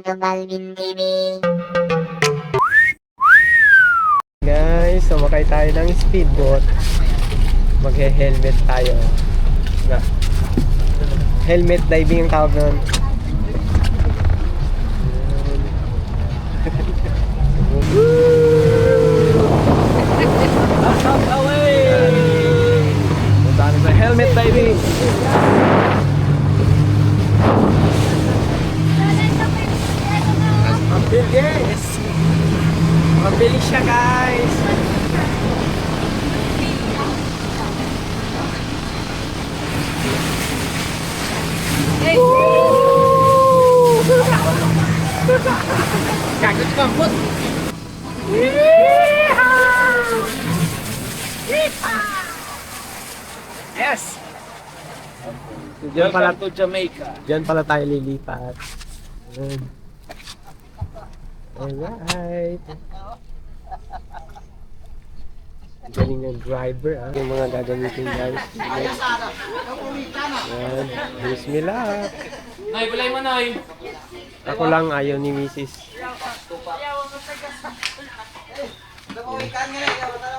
to Balvin TV. Guys, sumakay tayo ng speedboat. Maghe-helmet tayo. Na. Helmet diving ang tawag nun. Punta na sa helmet diving. Mabilis! Mabilis siya, guys! Kagot kampot! Yes! Diyan pala to Jamaica. Diyan pala tayo lilipat. Ayan. Alright. Galing ng driver, ah. Yung mga gagamitin, guys. Ayan. Wish me luck. Noy, bulay mo, Noy. Ako lang ayaw ni Mrs.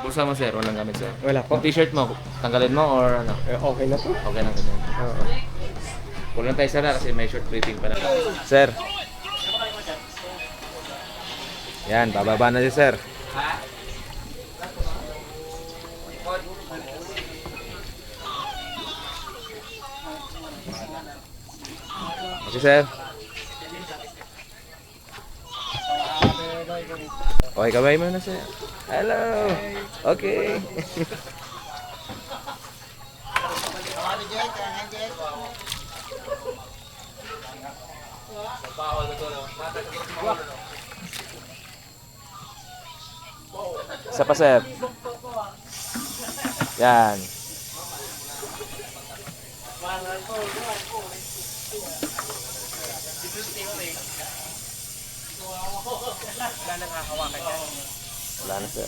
Bulsa mo, sir. Walang gamit, sir. Wala po. Yung t-shirt mo, tanggalin mo or ano? Okay na po. Okay lang ganyan. Oo. Huwag lang tayo sara kasi may short briefing pa na. Sir. Yan, bababa na si sir. Okay, sir. Okay, kabay mo na, sir. Hello. Okay. Isa pa, sir. Yan. Wala na, sir.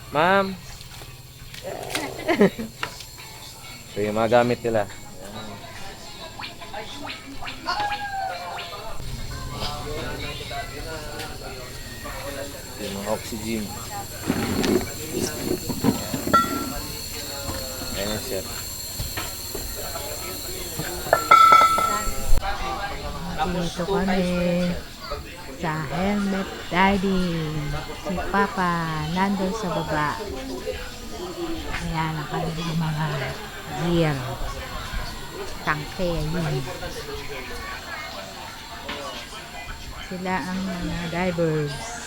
Ma'am. Ito yung mga gamit nila. Yung mga oxygen. Ayan, sir. Dito kami sa helmet diving. Si Papa nandun sa baba. Ayan ang kanilang mga gear. Tangke, yun. Sila ang mga divers.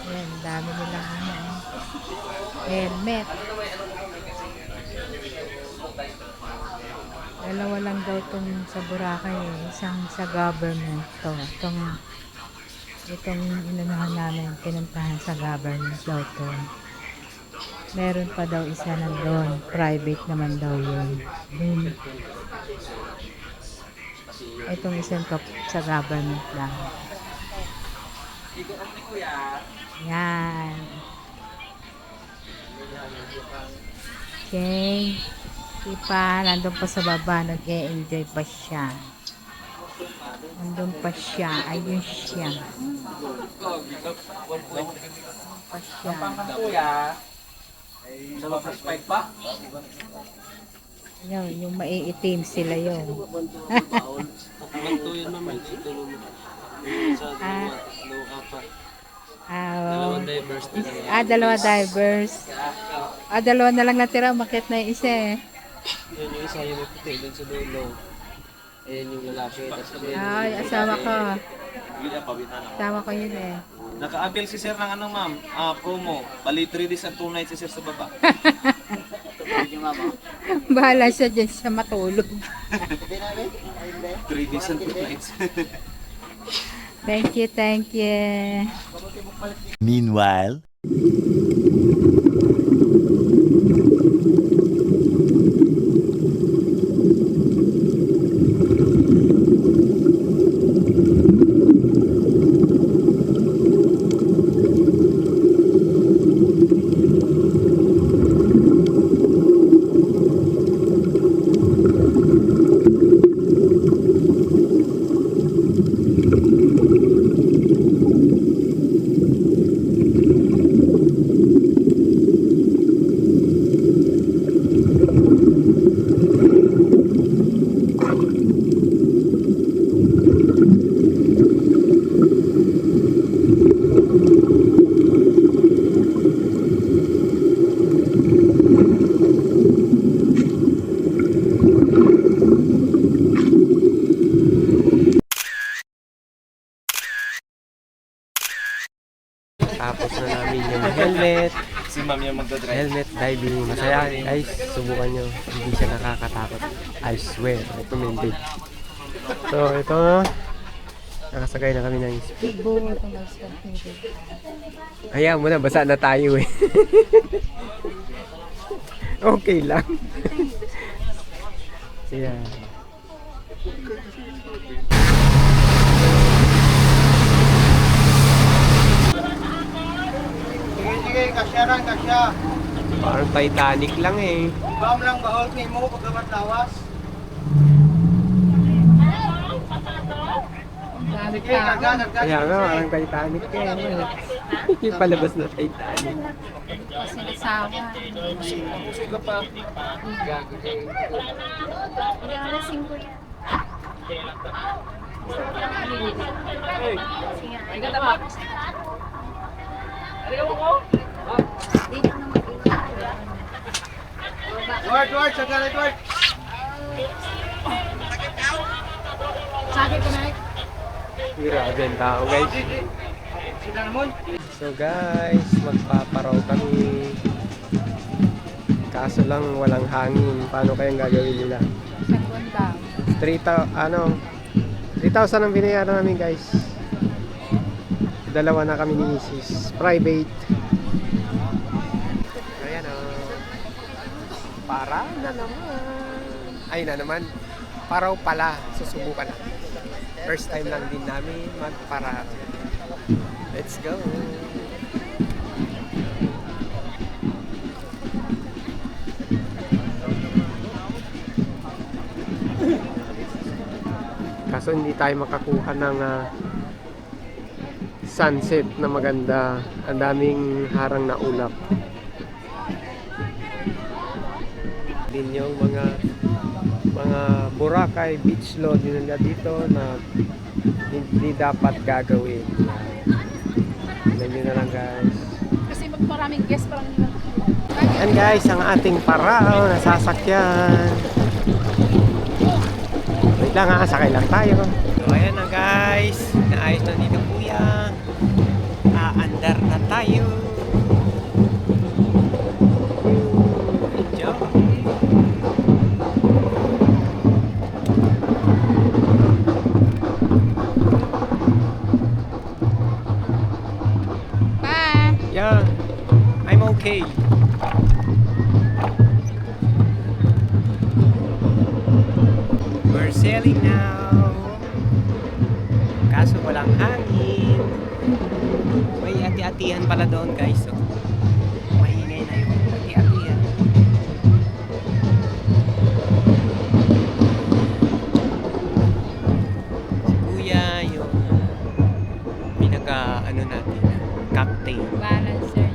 Ayan, dami nilang helmet. Dalawa lang daw itong sa Boracay, isang sa government to. Itong inunahan namin, pinuntahan sa government daw to. Meron pa daw isa na doon, private naman daw yun. Itong isang sa government lang. Yan. Okay. Pa, nandun pa sa baba, nag-e-enjoy pa siya. Nandun pa siya, ayun siya. Pa siya. Yung maiitim sila yun. Dalawa divers. Dalawa na lang natira, umakyat na yung isa eh. Yun yung isa, yung may puti doon sa dulo. Ayan yung lalaki. Ay, asawa ko. Asawa ko yun eh. Naka-avail si sir ng ano, ma'am? Promo. Bali 3 days and 2 nights si sir sa baba. Bahala siya dyan sa matulog. 3 days and 2 nights. Thank you, thank you. Meanwhile, magdadrive. Helmet diving, masaya guys, subukan nyo. Hindi siya nakakatakot. I swear, recommended. So ito, nakasagay na kami ng speedboat. Hayaan mo na, basa na tayo eh. Okay lang. Yeah. Sige, kasyaran, kasya. Parang Titanic lang eh. Bam lang bahol ni mo pagkamat lawas. Sige, karga. Kaya nga, parang Titanic eh. Yung palabas na Titanic. Sige ka pa. Word, sagala, word. Grabe ang tao guys. So guys, magpaparaw kami. Kaso lang walang hangin. Paano kayang gagawin nila? 3,000 ang binayaran namin guys. Dalawa na kami ni Mrs. Private. Ayan o. Para na naman. Ay na naman. Paraw pala. Susubukan na. First time lang din namin magpara. Let's go. Kaso hindi tayo makakuha ng sunset na maganda. Ang daming harang na ulap. Din yung mga Boracay beach law din nila dito na hindi dapat gagawin. Tignan nyo na lang guys. Kasi maraming guest parang nila. Yan guys, ang ating parao na sasakyan. Wait lang ha, sakay lang tayo. So ayan na guys, naayos na dito kuya. Aandar na tayo. Enjoy. Bye! Yeah, I'm okay. We're sailing now. Kaso walang hangin. May ati-atihan pala doon guys. So, maingay na yung ati-atihan. Si Kuya yung pinaka natin, captain. Balancer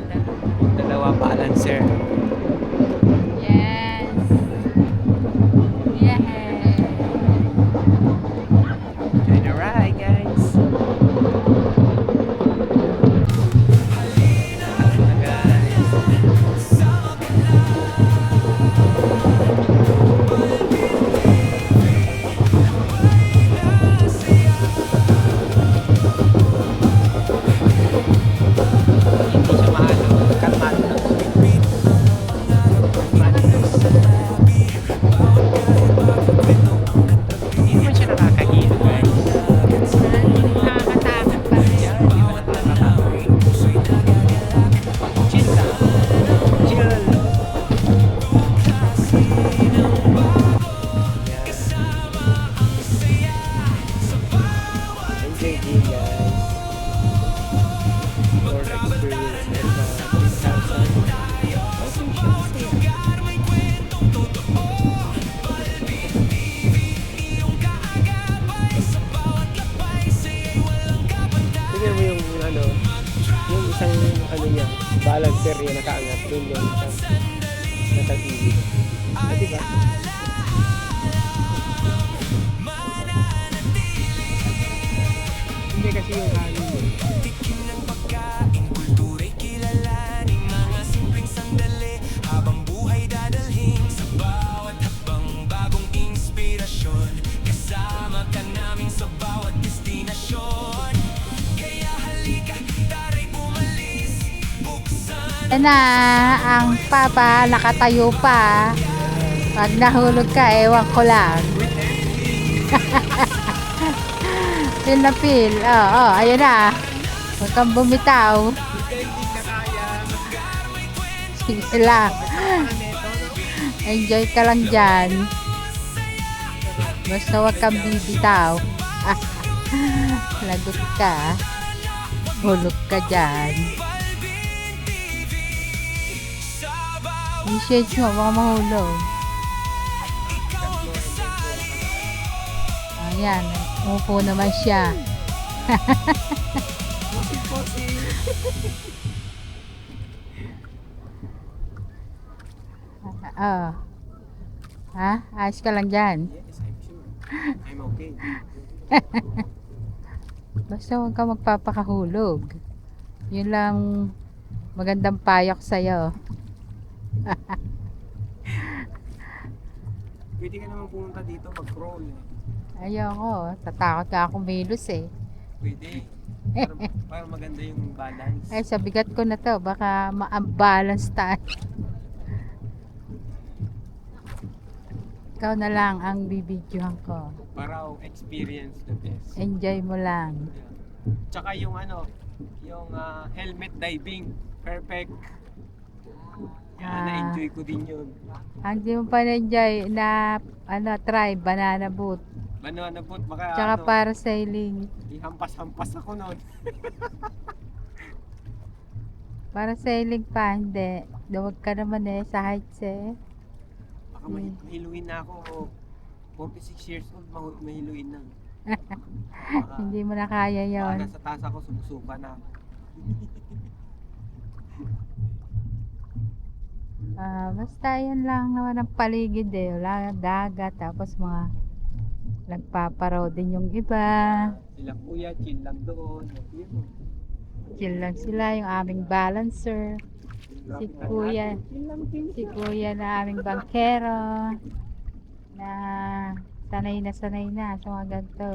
Dalawa balancer. Yes! Yeah! Enjoy the ride guys. Hindi siya mahalo. Kalmado lang. Hindi naman siya nakakahilo guys. Nakakatakot pa rin. Chill lang. Chill. Enjoy din guys. For experience and 3,000. Tignan mo yung yung isang niya, balancer niya nakaangat doon yung isang nakatili. Ah, diba? Hindi kasi yung hangin eh. Yan na, ang papa nakatayo pa. Pag nahulog ka, ewan ko lang. Feel na feel. Oo, ayun na. Huwag kang bumitaw. Sige lang. Enjoy ka lang dyan. Basta huwag kang bibitaw. Lagot ka. Hulog ka dyan. I-shade mo, baka mahulog. Ayan, umupo naman siya. Oh. Ha? Ayos ka lang dyan. Yes, I'm sure. I'm okay. Basta huwag ka magpapakahulog. Yun lang magandang payak sa'yo. Pwede ka naman pumunta dito mag-crawl. Ayoko, tatakot ka akong milos eh. Pwede. Para maganda yung balance. Ay, sa bigat ko na to, baka ma-balance tayo. Ikaw na lang ang bibidyohan ko. Para experience the best. Enjoy mo lang. Tsaka yung yung helmet diving. Perfect. Na-enjoy ko din yun. Ang di mo pa na-enjoy na try, banana boat. Banana boat, baka Tsaka parasailing. ihampas-hampas ako noon. Parasailing pa, hindi. Duwag ka naman eh, sa heights eh. Baka mahiluin na ako. 46 years old, mahiluin na. Baka, Hindi mo na kaya baka yon. nasa taas ako, sumusuka na ako. Basta yan lang naman ang paligid eh. Wala dagat, tapos mga nagpaparaw din yung iba. Sila kuya, chill lang doon. Yun, oh. Chill lang sila, yung aming balancer. Si kuya, si kuya na aming bankero. Na sanay na sa mga ganito.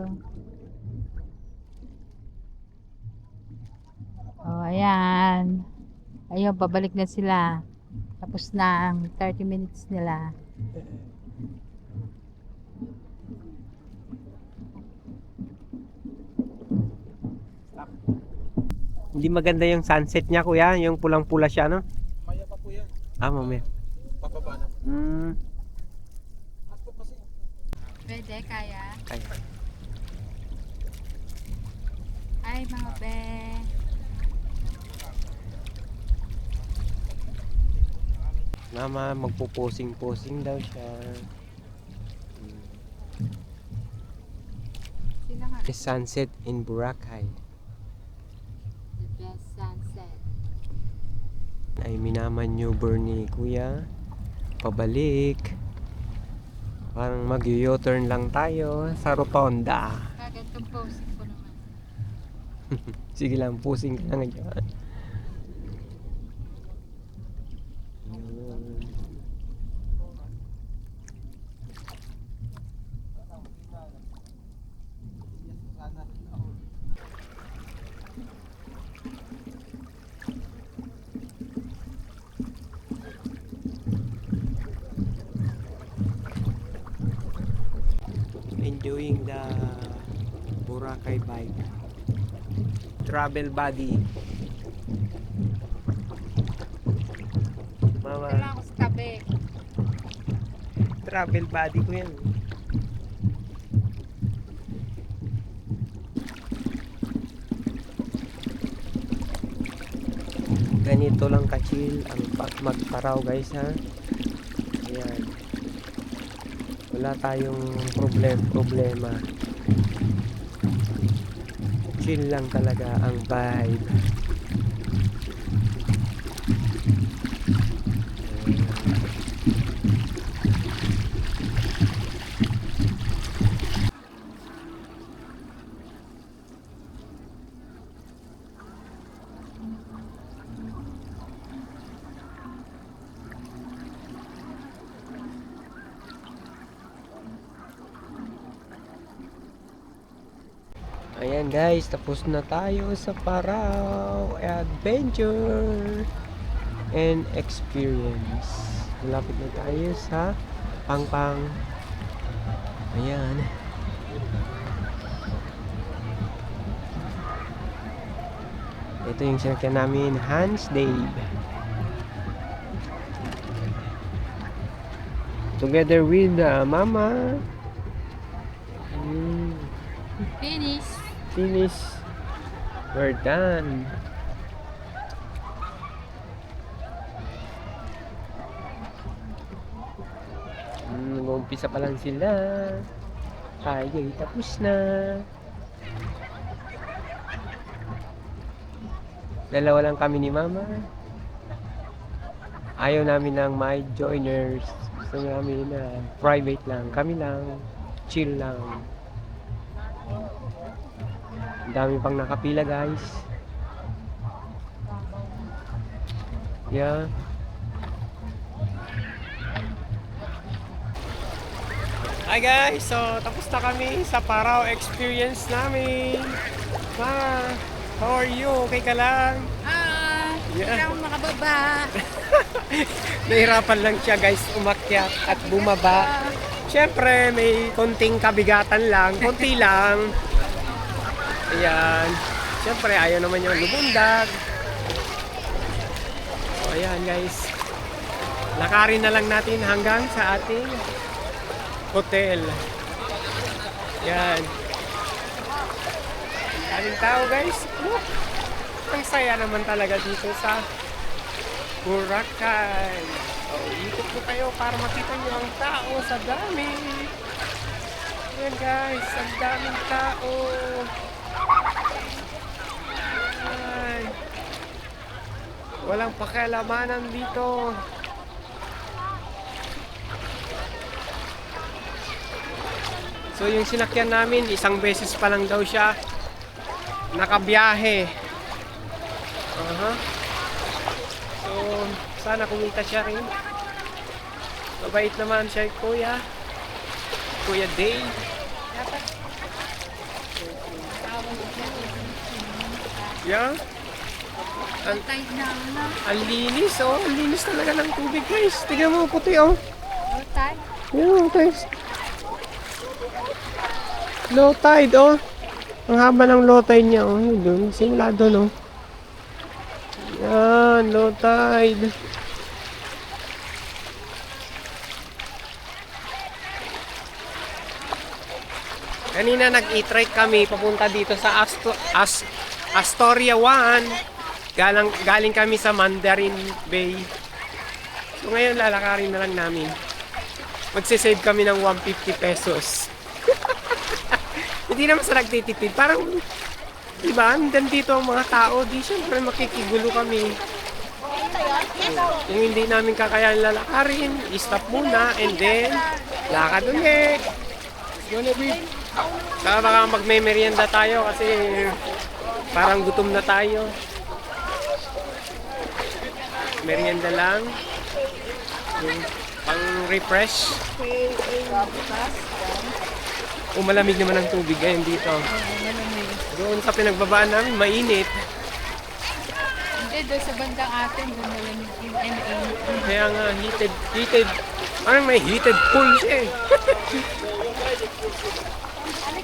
Oh, ayan. Ayun, babalik na sila. Tapos na ang 30 minutes nila. Hindi maganda yung sunset niya kuya, yung pulang-pula siya, no? Maya pa po yan. Mamaya. Pababa na. Pwede, kaya? Kaya. Ay, mga be. Mama, magpo-posing-posing daw siya. Sino nga? Sunset in Boracay. The best sunset. Ay minamaneuver ni kuya. Pabalik. Parang mag-u-turn lang tayo sa rotonda. Kagantong posing ko naman. Sige lang, posing ka lang dyan. Yun. Enjoying the Boracay vibe. Travel buddy. Mama, Kailangan ko sa tabi. travel buddy ko yan. Ganito lang ka-chill ang magparaw guys ha. Ayan. Wala tayong problema. Chill lang talaga ang vibe. Ayan guys, tapos na tayo sa Parao Adventure. and experience. Malapit na tayo sa Pangpang. Ayan. Ito yung sinakyan namin, Hans Dave. Together with Mama. Finish. Finish. We're done. Nag-uumpisa pa lang sila. Tayo'y tapos na. Dalawa lang kami ni Mama. Ayaw namin ng my joiners. Gusto namin na private lang. Kami lang. Chill lang. Ang dami pang nakapila, guys. Yeah. Hi guys! So, tapos na kami sa Parao experience namin. Ma, how are you? Okay ka lang? Hindi ako makababa. Nahirapan lang siya guys umakyat at bumaba. Siyempre may konting kabigatan lang, konti lang. Ayan. Siyempre ayaw naman yung lubundag. So ayan guys. Lakarin na lang natin hanggang sa ating hotel. Ayan. Daming tao guys. Ang saya naman talaga dito sa Boracay. So, ikot po kayo para makita nyo ang tao sa dami. Ayan guys, ang daming tao. Ay. Walang pakialamanan dito. So yung sinakyan namin, isang beses pa lang daw siya nakabiyahe. So, sana kumita siya rin. Mabait naman siya, Kuya. Kuya Day. Yeah. Ang linis, oh. Ang linis talaga ng tubig, guys. Tignan mo, puti, oh. Yeah, guys. Low tide, oh. Ang haba ng low tide niya, oh. Doon, simula doon, oh. Yan, low tide. Kanina nag-e-trike kami papunta dito sa Astoria 1. Galing kami sa Mandarin Bay. So ngayon lalakarin na lang namin. Magsisave kami ng 150 pesos. Hindi naman sa nagtitipid. Parang diba, dito ang mga tao, di syempre makikigulo kami. Kung hindi namin kakayanin lalakarin, stop muna, and then, lakad ulit. Saka baka magme-merienda tayo kasi parang gutom na tayo. Merienda lang. Yung pang-refresh. Malamig naman ang tubig ngayon dito. Doon sa pinagbabaan namin, mainit. Hindi, doon sa bandang atin, doon malamig yung MA. Kaya nga, heated. Parang may heated pool siya eh.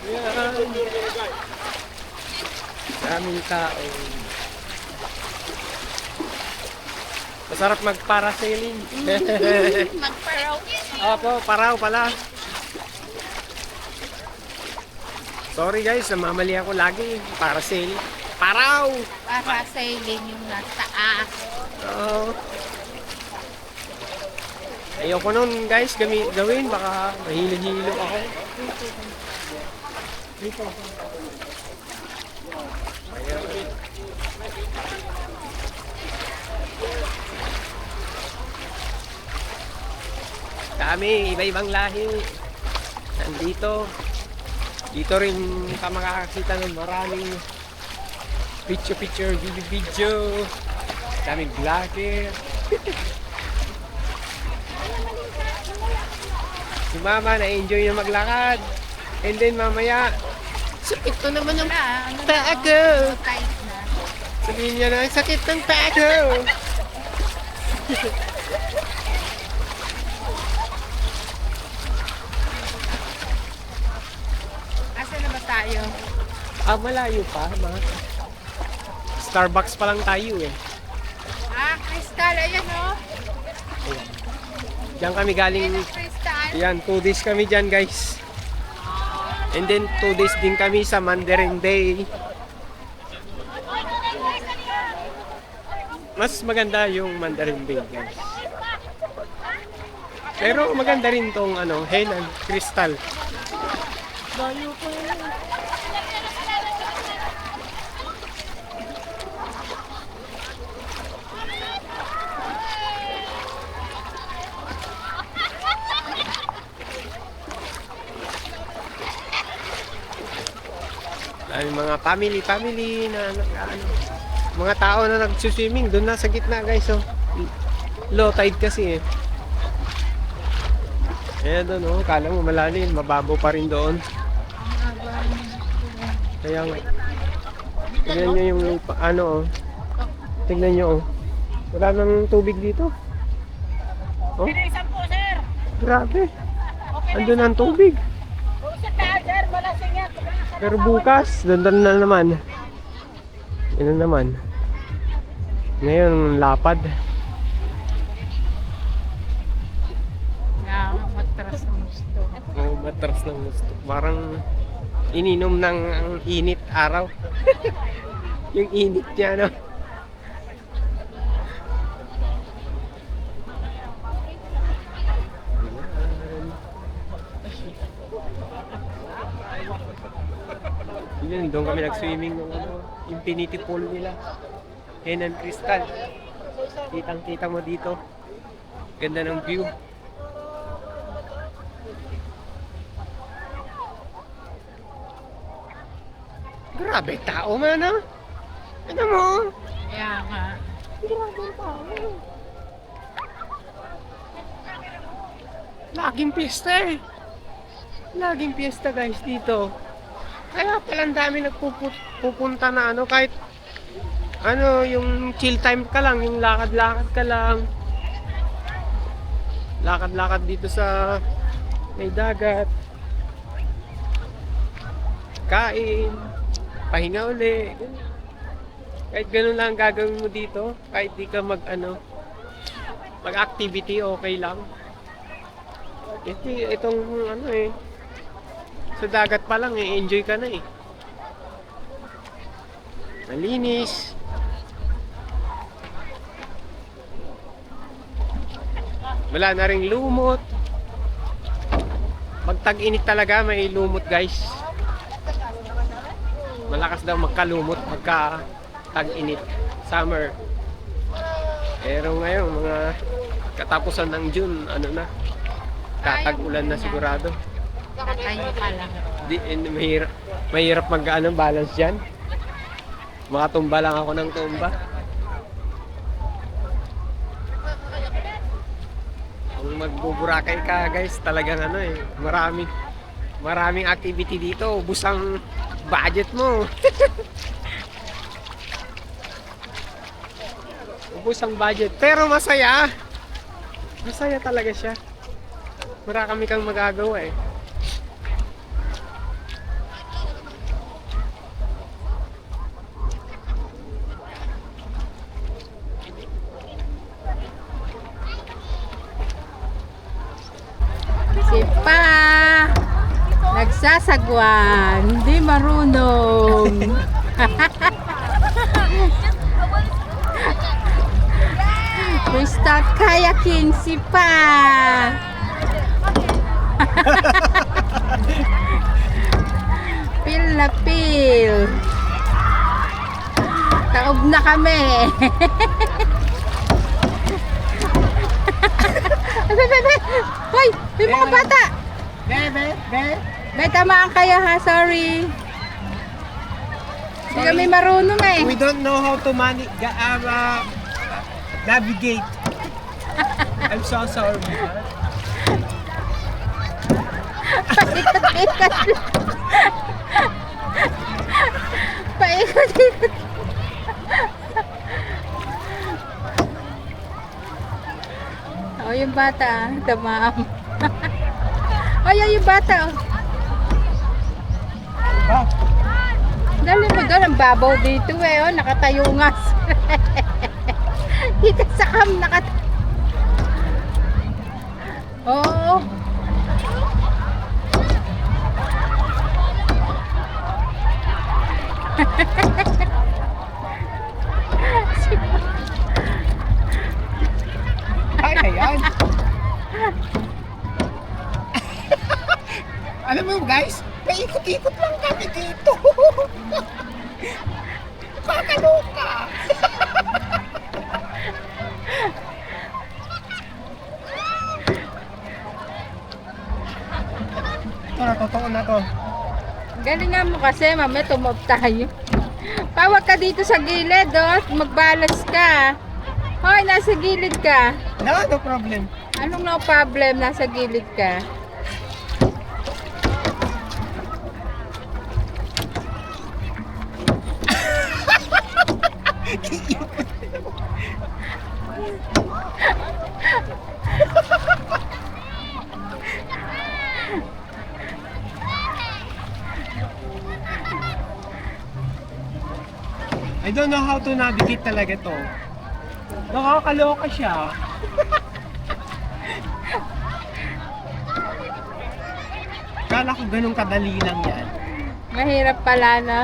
Yan. Daming tao. Masarap mag-parasailing. Magparaw. Opo, paraw pala. Sorry guys, namamali ako lagi. Parasailing. Paraw! Parasailing yung nasa taas. Oo. Ayoko nun guys, gawin. Baka mahilo-hilo ako. Dito. Dami, iba-ibang lahi. Nandito. Dito rin ka makakakita ng maraming picture, video. Daming vlogger. Si Mama na-enjoy na maglakad. And then mamaya, sakit to naman ng paa ko. Tight na. Sabihin niya na, sakit ng paa ko. Asa na ba tayo? Malayo pa, mga. Starbucks pa lang tayo eh. Crystal, ayan oh. Diyan kami galing. Crystal. Yan, 2 days kami dyan guys. And then 2 days din kami sa Mandarin Bay. Mas maganda yung Mandarin Bay guys. Pero maganda rin tong Henan Crystal. Ay, mga family na mga tao na nagsuswimming doon na sa gitna guys oh. Low tide kasi eh. Ayan doon oh, kala mo malalim, mababaw pa rin doon. Kaya nga. Tignan nyo yung oh. Tignan nyo oh. Wala nang tubig dito. Oh. Grabe. Andun ang tubig. Pero bukas, dandan na naman. Yun na naman. Ngayon, lapad. Matras ng gusto. Oh, matras ng gusto. Parang ininom ng init araw. Yung init niya, no? Yun, doon kami nag-swimming ng infinity pool nila. Henan Crystal. Kitang-kita mo dito. Ganda ng view. Grabe tao man, no? Ano mo? Kaya nga. Grabe tao. Laging piyesta eh. Laging piyesta guys dito. Kaya palang dami nagpupunta na kahit yung chill time ka lang, yung lakad-lakad ka lang. Lakad-lakad dito sa may dagat. Kain, pahinga uli. Kahit ganun lang gagawin mo dito, kahit di ka mag-activity, okay lang. Itong sa dagat pa lang enjoy ka na eh. Malinis. Wala na ring lumot. Pag tag-init talaga may lumot guys. Malakas daw magkalumot pagka tag-init. Summer. Pero ngayon mga katapusan ng June, tatag-ulan na sigurado. Tayo ka lang. Mahirap balance dyan. Makatumba lang ako ng tumba. Kung magbuburakay ka guys, talagang maraming activity dito. Ubus ang budget mo. Ubus ang budget. Pero masaya. Masaya talaga siya. Marami kang magagawa eh. Si Pa! Nagsasagwan, hindi marunong. We start kayaking si Pa! Pil na pil. Taob na kami. Hoy! May mga bata! May tamaan kayo ha, sorry. Hindi kami marunong eh. We don't know how to navigate. I'm so sorry. Paikot-ikot. Paikot-ikot. Oh, yung bata, damam. Ay, ay, yung bata. Oh. Dali mo doon, ang babaw dito eh. Oh, nakatayo nga. Dito sa cam, Oo. Ay, ayan. Alam mo guys, naikot-ikot lang kami dito. Kakaloka. Ito na, totoo na to. Galingan mo kasi, mamaya tumob tayo. Pawag ka dito sa gilid, oh. Mag-balance ka. Hoy, nasa gilid ka. No, no problem. Anong no problem? Nasa gilid ka. I don't know how to navigate talaga to. Nakakaloka siya. Kala ko ganun kadali lang yan. Mahirap pala, no?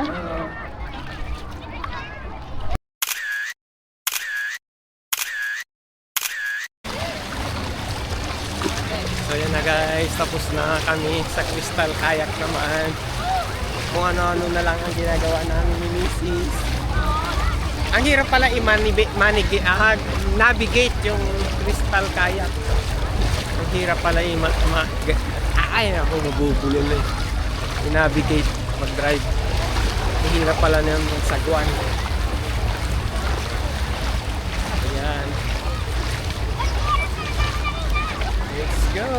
So yan na guys, tapos na kami sa Crystal Kayak naman. Kung ano-ano na lang ang ginagawa namin ni Mrs. Ang hirap pala navigate yung Crystal Kayak. Ang hirap pala ay ako, mabubulol eh. I-navigate, mag-drive. Ang hirap pala na yung sagwan. Ayan. Let's go!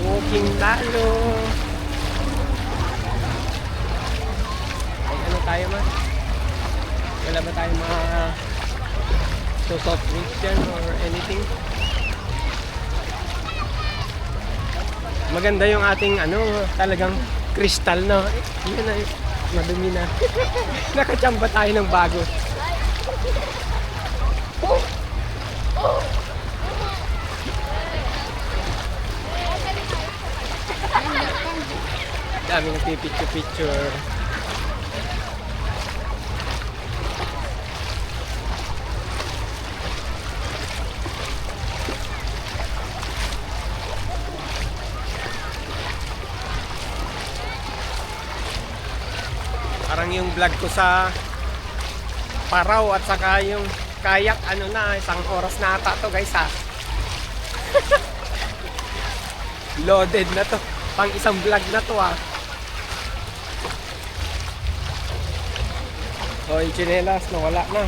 Walking talo! Ay, ano tayo man? Wala ba tayo mga soft drinks dyan or anything? Maganda yung ating talagang crystal na. Yan na, madumi na. Nakachamba tayo ng bago. Dami nagpipicture-picture. Parang yung vlog ko sa Paraw at saka yung kayak, isang oras na ata to guys ha. Loaded na to. Pang isang vlog na to ha. So yung chinelas nawala na.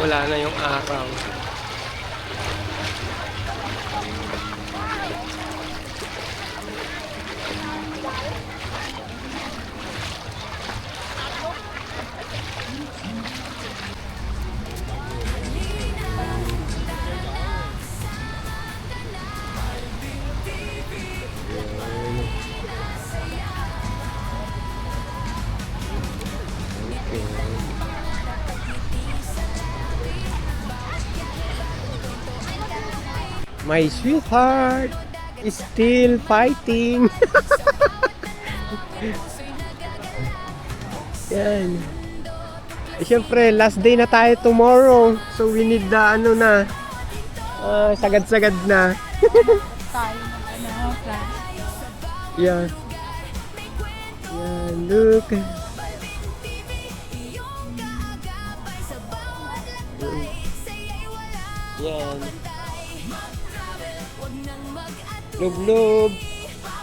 Wala na yung araw. My sweetheart is still fighting. Yan. Eh, syempre, last day na tayo tomorrow. So we need the sagad-sagad na. Tayo ng class. Yeah. Yeah, look. Yan. Lub-lub.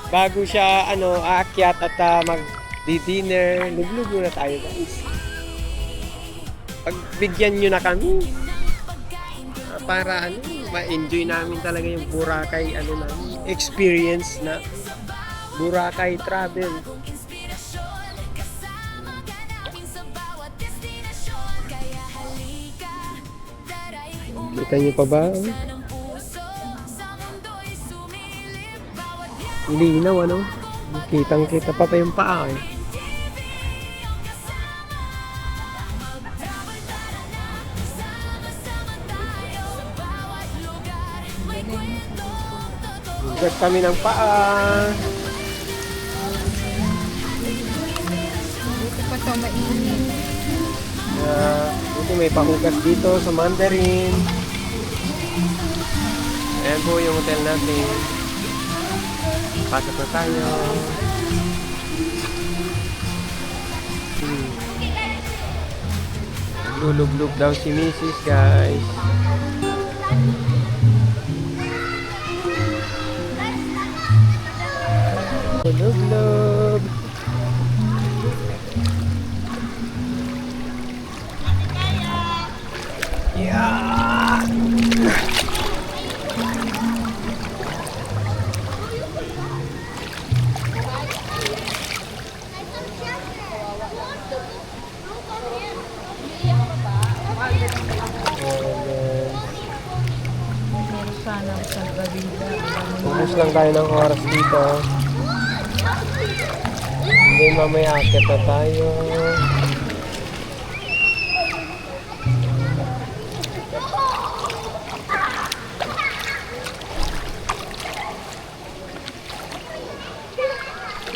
bago siya aakyat at mag-dinner, luglug muna tayo guys. Pagbigyan nyo na kami para ma-enjoy namin talaga yung Boracay namin, experience na Boracay travel. Kita niyo pa ba? Linaw kitang-kita pa yung paa eh. Hugas kami ng paa. Dito pa ito mainit. Buti may pahugas dito sa Mandarin. Ayan po yung hotel natin. Pasok na tayo. Lulublog daw si Mrs. guys. Lulublog. Yeah! Meron sana ang salvavida. Ubus lang tayo ng oras dito. Hindi mamaya akit na tayo.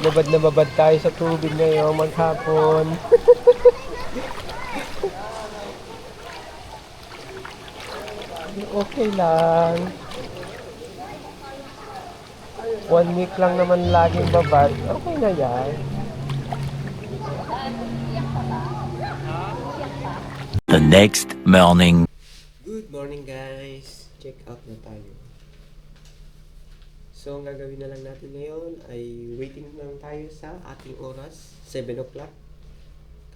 Babad na babad tayo sa tubig ngayon maghapon. Okay lang. 1 week lang naman laging babad. Okay na yan. The next morning. Good morning guys. Check out na tayo. So, ang gagawin na lang natin ngayon ay waiting lang tayo sa ating oras, 7 o'clock.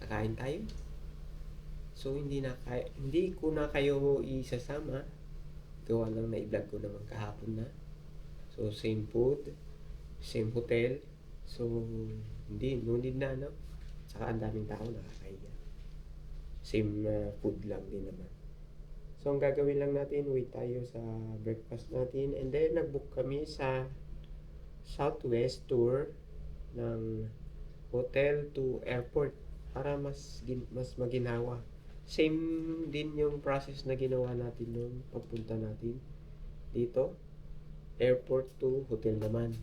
Kakain tayo. So, hindi ko na kayo isasama. Gawa lang na i-vlog ko naman kahapon na. So, same food, same hotel. So, no need na, no? Saka ang daming tao nakakahiya. Same food lang din naman. So, ang gagawin lang natin, wait tayo sa breakfast natin. And then, nag-book kami sa Southwest tour ng hotel to airport para mas maginawa. Same din yung process na ginawa natin nung pagpunta natin dito. Airport to hotel naman.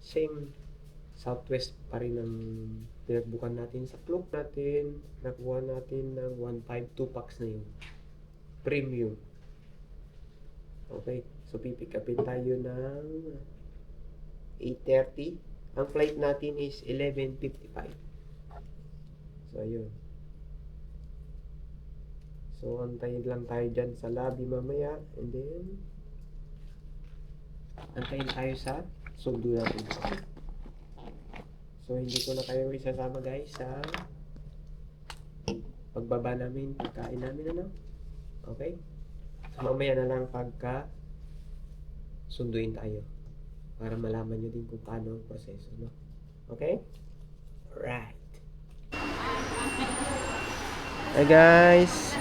Same Southwest pa rin ang pinagbukan natin. Sa Klook natin, nakuha natin ng 1.5, 2 packs na yun. Premium. Okay, so pipick upin tayo ng 8:30. Ang flight natin is 11:55. So, ayun. So, antayin lang tayo dyan sa lobby mamaya. And then, antayin tayo sa sundo natin. So, hindi ko na kayo isasama guys sa pagbaba namin, pagkain namin, Okay? So, mamaya na lang pagka sunduin tayo para malaman nyo din kung paano ang proseso, no? Okay? Alright. Hi guys!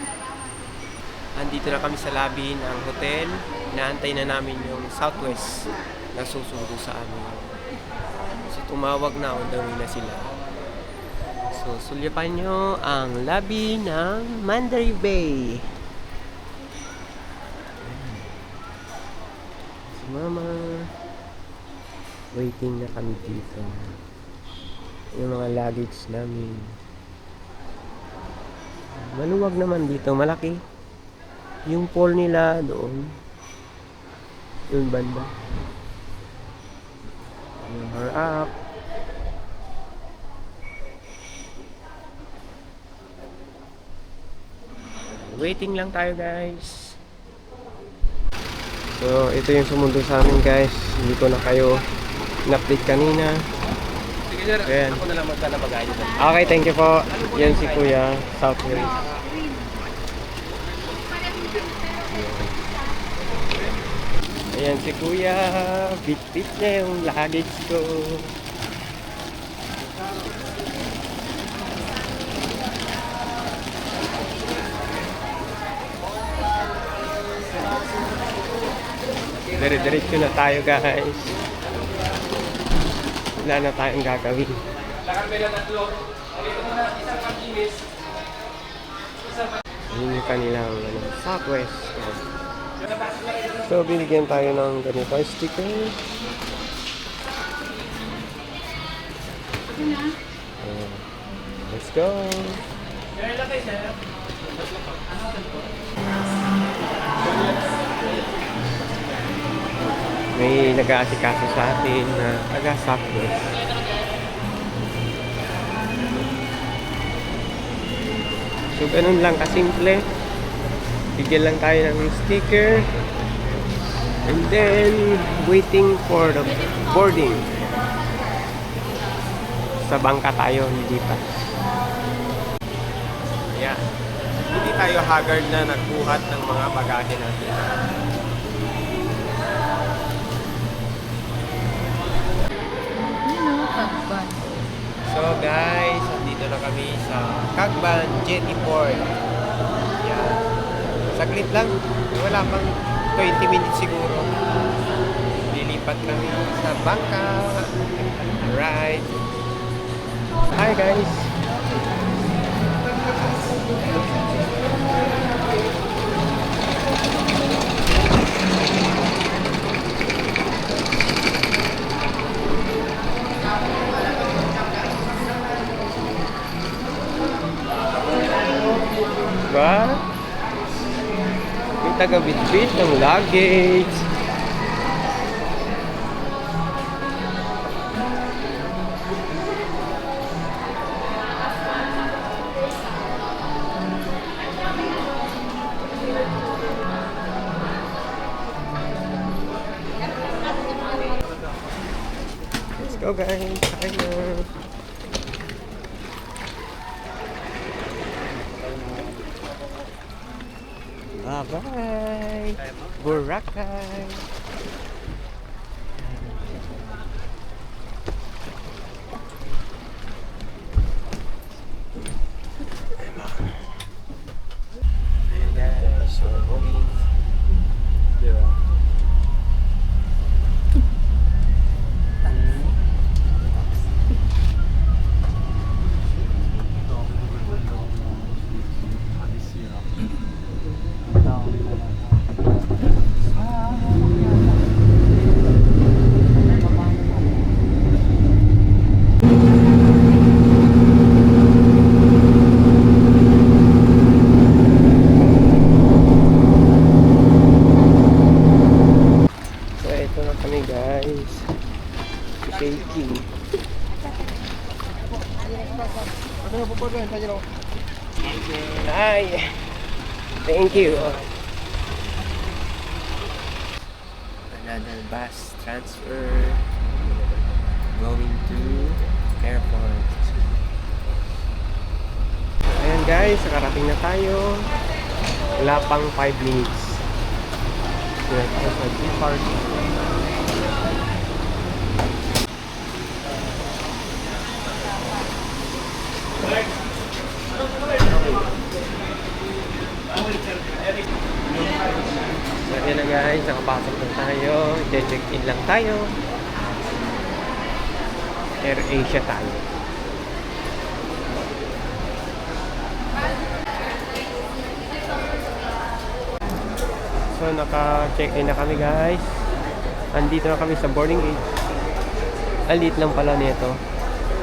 Andito na kami sa lobby ng hotel. Inaantay na namin yung Southwest na susundo sa amin. So, tumawag na, on the way na sila. So, sulyapan nyo ang lobby ng Mandalay Bay. Mama, waiting na kami dito. Yung mga luggage namin. Maluwag naman dito, malaki. Yung pool nila doon. Yung banda. Power up. Waiting lang tayo guys. So, ito yung sumundo sa amin guys. Hindi ko na kayo Na-update kanina. Sige sir, Ayan. ako na lang magdala bagahe dito. Okay, thank you po. Yan si Kuya, Southway. Ayan si Kuya, bit-bit niya yung luggage ko. Dire-diretso na tayo guys. Wala na tayong gagawin. Yun yung kanilang Southwest. So, binigyan tayo ng ganito sticker. Ayan. Let's go! May nag-aasikaso sa atin na taga-Southwest. So, ganun lang kasimple. Bigyan lang tayo ng sticker. And then, waiting for the boarding. Sa bangka tayo, hindi pa. Ayan. Hindi tayo haggard na nagbuhat ng mga bagahe natin. Pagban. So guys, andito na kami sa Cagban Jetty Port. Yan. Saglit lang. Wala pang 20 minutes siguro. Lilipat kami sa bangka. Alright. Hi guys. Diba? May taga-bit-bit ng luggage. Let's go guys. Hi na. Bye-bye! Boracay! Ayan guys, so going. Diba? So ito na kami guys. Shaking. Hi! Thank you! Another bus transfer going to airport. Ayan guys, nakarating na tayo. Wala pang 5 minutes. Ito sa G-Park. So ayan na guys, nakapasok na tayo. Check-in lang tayo. Air Asia tayo. So naka-check-in na kami guys. Andito na kami sa boarding gate. Alit lang pala nito.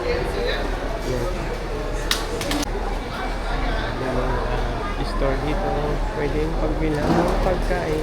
Yan. Store dito, pwedeng pagbilang ng pagkain.